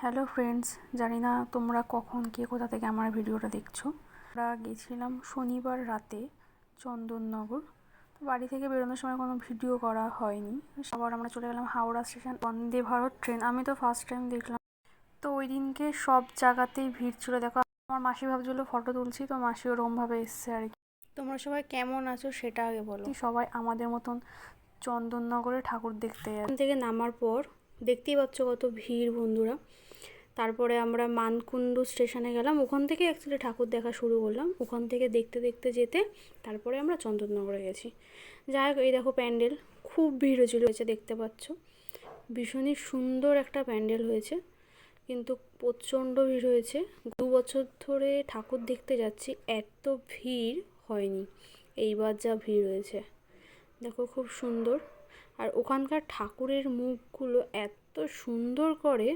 Hello friends, জানি না তোমরা কখন কে কোথা থেকে আমার ভিডিওটা দেখছো। আমরা গেছিলাম শনিবার রাতে চন্দননগর। তো বাড়ি থেকে বেরোনোর সময় কোনো ভিডিও করা হয়নি। আবার আমরা চলে গেলাম হাওড়া স্টেশন, বন্দে ভারত ট্রেন। আমি তো ফার্স্ট টাইম দেখলাম। তো ওই দিনকে সব জায়গাতেই ভিড় ছিল। দেখো, আমার মাসি ভাবছিল ফটো তুলছি, তো মাসি ওরকমভাবে এসছে আর কি। তোমরা সবাই কেমন আছো সেটা আগে বলো। সবাই আমাদের মতন চন্দননগরে ঠাকুর দেখতে যায়। এখান থেকে নামার পর দেখতেই পাচ্ছ কত ভিড় বন্ধুরা। তারপরে আমরা মানকুণ্ডু স্টেশনে গেলাম। ওখান থেকে অ্যাকচুয়ালি ঠাকুর দেখা শুরু করলাম। ওখান থেকে দেখতে দেখতে যেতে তারপরে আমরা চন্দননগরে গেছি। যাই হোক, এই দেখো প্যান্ডেল, খুব ভিড় হয়েছিল, দেখতে পাচ্ছ ভীষণই সুন্দর একটা প্যান্ডেল হয়েছে, কিন্তু প্রচণ্ড ভিড় হয়েছে। 2 বছর ধরে ঠাকুর দেখতে যাচ্ছি, এত ভিড় হয়নি। এইবার যা ভিড় হয়েছে দেখো, খুব সুন্দর। আর ওখানকার ঠাকুরের মুখগুলো এত সুন্দর করে।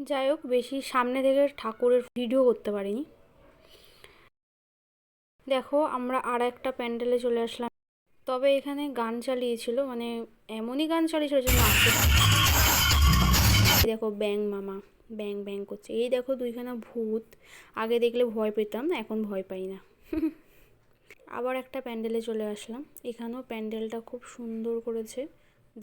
যাই হোক, বেশি সামনে থেকে ঠাকুরের ভিডিও করতে পারিনি। দেখো, আমরা আর একটা প্যান্ডেলে চলে আসলাম। তবে এখানে গান চালিয়েছিল, মানে এমনই গান চালিয়েছিল যে নাচতে। দেখো ব্যাং মামা ব্যাং ব্যাং করছে। এই দেখো দুইখানা ভূত। আগে দেখলে ভয় পেতাম, এখন ভয় পাই না। আবার একটা প্যান্ডেলে চলে আসলাম। এখানেও প্যান্ডেলটা খুব সুন্দর করেছে,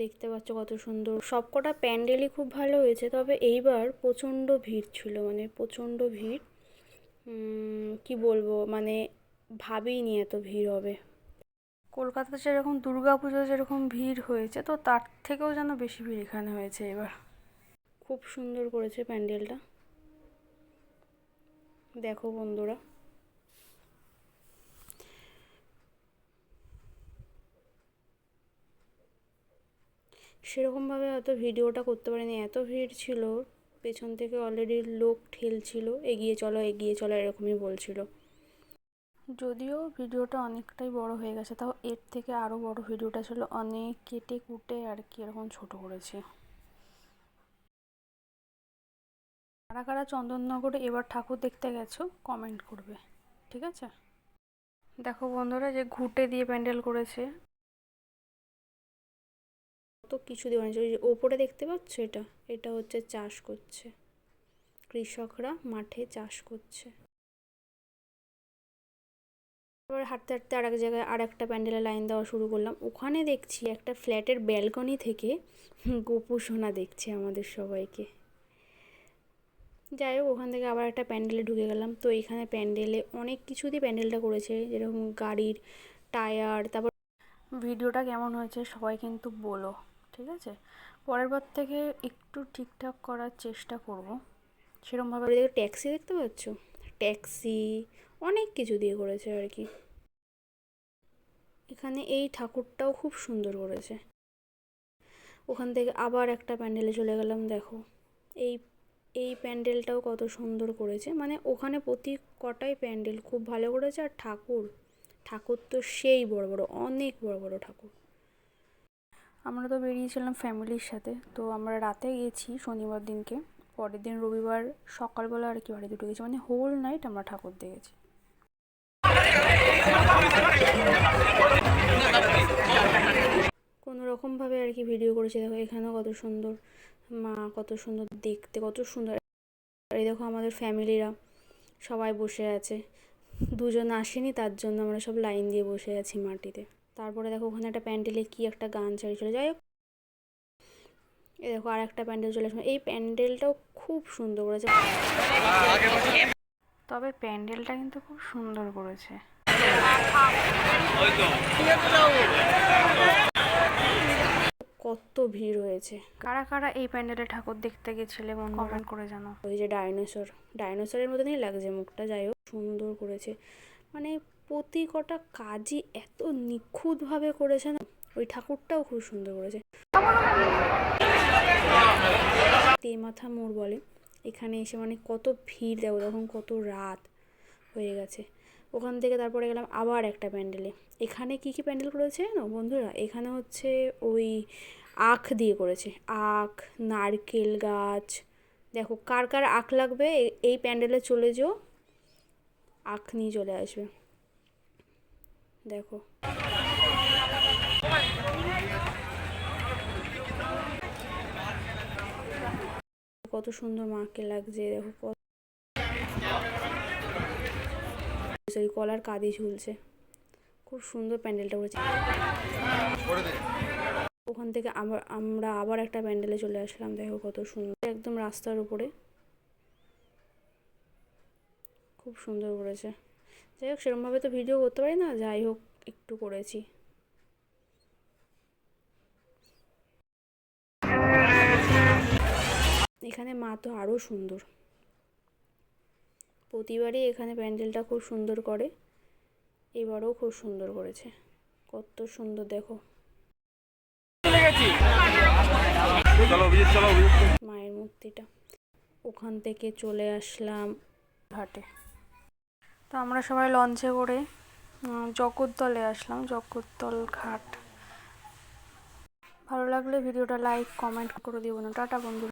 দেখতে পাচ্ছ কত সুন্দর। সবকটা প্যান্ডেলই খুব ভালো হয়েছে, তবে এইবার প্রচণ্ড ভিড় ছিল, মানে প্রচণ্ড ভিড়। কি বলবো, মানে ভাবিনি এত ভিড় হবে। কলকাতাতে যেরকম দুর্গাপুজো যেরকম ভিড় হয়েছে, তো তার থেকেও যেন বেশি ভিড় এখানে হয়েছে এবার। খুব সুন্দর করেছে প্যান্ডেলটা, দেখো বন্ধুরা। সেরকমভাবে হয়তো ভিডিওটা করতে পারিনি, এত ভিড় ছিল। পেছন থেকে অলরেডি লোক ঠেলছিল, এগিয়ে চলো এগিয়ে চলো এরকমই বলছিল। যদিও ভিডিওটা অনেকটাই বড় হয়ে গেছে, তাও এর থেকে আরও বড় ভিডিওটা ছিল, অনেক কেটে কুটে আর কি এরকম ছোট করেছি। কারা কারা চন্দননগরে এবার ঠাকুর দেখতে গেছো কমেন্ট করবে, ঠিক আছে? দেখো বন্ধুরা, যে ঘুঁটে দিয়ে প্যান্ডেল করেছে, তো কিছু দিয়ে বানিয়েছে। ওই যে ওপরে দেখতে পাচ্ছ, এটা এটা হচ্ছে চাষ করছে, কৃষকরা মাঠে চাষ করছে। এবার হাঁটতে হাঁটতে আর এক জায়গায় আর একটা প্যান্ডেলে লাইন দেওয়া শুরু করলাম। ওখানে দেখছি একটা ফ্ল্যাটের ব্যালকনি থেকে গোপু সোনা দেখছে আমাদের সবাইকে। যাই হোক, ওখান থেকে আবার একটা প্যান্ডেলে ঢুকে গেলাম। তো এখানে প্যান্ডেলে অনেক কিছু দিয়ে প্যান্ডেলটা করেছে, যেরকম গাড়ির টায়ার। তারপর ভিডিওটা কেমন হয়েছে সবাই কিন্তু বলো, ঠিক আছে? পরের বার থেকে একটু ঠিকঠাক করার চেষ্টা করব। সেরকমভাবে ট্যাক্সি দেখতে পাচ্ছ, ট্যাক্সি অনেক কিছু দিয়ে করেছে আর কি। এখানে এই ঠাকুরটাও খুব সুন্দর করেছে। ওখান থেকে আবার একটা প্যান্ডেলে চলে গেলাম। দেখো এই এই প্যান্ডেলটাও কত সুন্দর করেছে, মানে ওখানে প্রতি কটাই প্যান্ডেল খুব ভালো করেছে। আর ঠাকুর ঠাকুর তো সেই বড় বড়, অনেক বড় বড় ঠাকুর। আমরা তো বেরিয়েছিলাম ফ্যামিলির সাথে, তো আমরা রাতে গেছি শনিবার দিনকে। পরের দিন রবিবার সকালবেলা আর কি বাড়িতে ঢুকেছি, মানে হোল নাইট আমরা ঠাকুর দেখেছি। কোনো রকমভাবে আর কি ভিডিও করেছি। দেখো এখানেও কত সুন্দর মা, কত সুন্দর দেখতে, কত সুন্দর। এই দেখো আমাদের ফ্যামিলিরা সবাই বসে আছে। দুজন আসেনি, তার জন্য আমরা সব লাইন দিয়ে বসে আছি মাটিতে। তারপরে দেখো ওখানে একটা প্যান্ডেলে কি একটা গান চালিয়েছিল। যাই হোক, এই দেখো আর একটা প্যান্ডেল চলে আসলো। এই প্যান্ডেলটাও খুব সুন্দর করেছে, তবে প্যান্ডেলটা কিন্তু খুব সুন্দর করেছে। কত ভিড় হয়েছে। কারা কারা এই প্যান্ডেলে ঠাকুর দেখতে গেছিলে কমেন্ট করে জানো। ওই যে ডাইনোসরের মতনই লাগছে মুখটা। যাই হোক, সুন্দর করেছে, মানে প্রতি কটা কাজই এত নিখুঁতভাবে করেছে না। ওই ঠাকুরটাও খুব সুন্দর করেছে। তেমাথা মোড় বলে এখানে এসে, মানে কত ভিড় দেখো, তখন কত রাত হয়ে গেছে। ওখান থেকে তারপরে গেলাম আবার একটা প্যান্ডেলে। এখানে কি কি প্যান্ডেল করেছে না বন্ধুরা, এখানে হচ্ছে ওই আখ দিয়ে করেছে, আখ, নারকেল গাছ। দেখো কার কার আখ লাগবে এই প্যান্ডেলে চলে যেও, আখ নিয়ে চলে আসবে। দেখো কত সুন্দর মাকে লাগছে, দেখো কত কলার কাঁদি ঝুলছে, খুব সুন্দর প্যান্ডেলটা করেছে। ওখান থেকে আমরা আবার একটা প্যান্ডেলে চলে আসলাম, দেখো কত সুন্দর, একদম রাস্তার উপরে, খুব সুন্দর করেছে। যাই হোক, সেরকমভাবে তো ভিডিও করতে পারি না, যাই হোক একটু করেছি। এখানে মা তো আরও সুন্দর, প্রতিবারই এখানে প্যান্ডেলটা খুব সুন্দর করে, এবারও খুব সুন্দর করেছে, কত সুন্দর দেখো মায়ের মূর্তিটা। ওখান থেকে চলে আসলাম ঘাটে। তো আমরা সবাই লঞ্চে করে জগদ্দলে আসলাম, জগদ্দল ঘাট। ভালো লাগলে ভিডিওটা লাইক কমেন্ট করে দিও না। টাটা বন্ধুরা।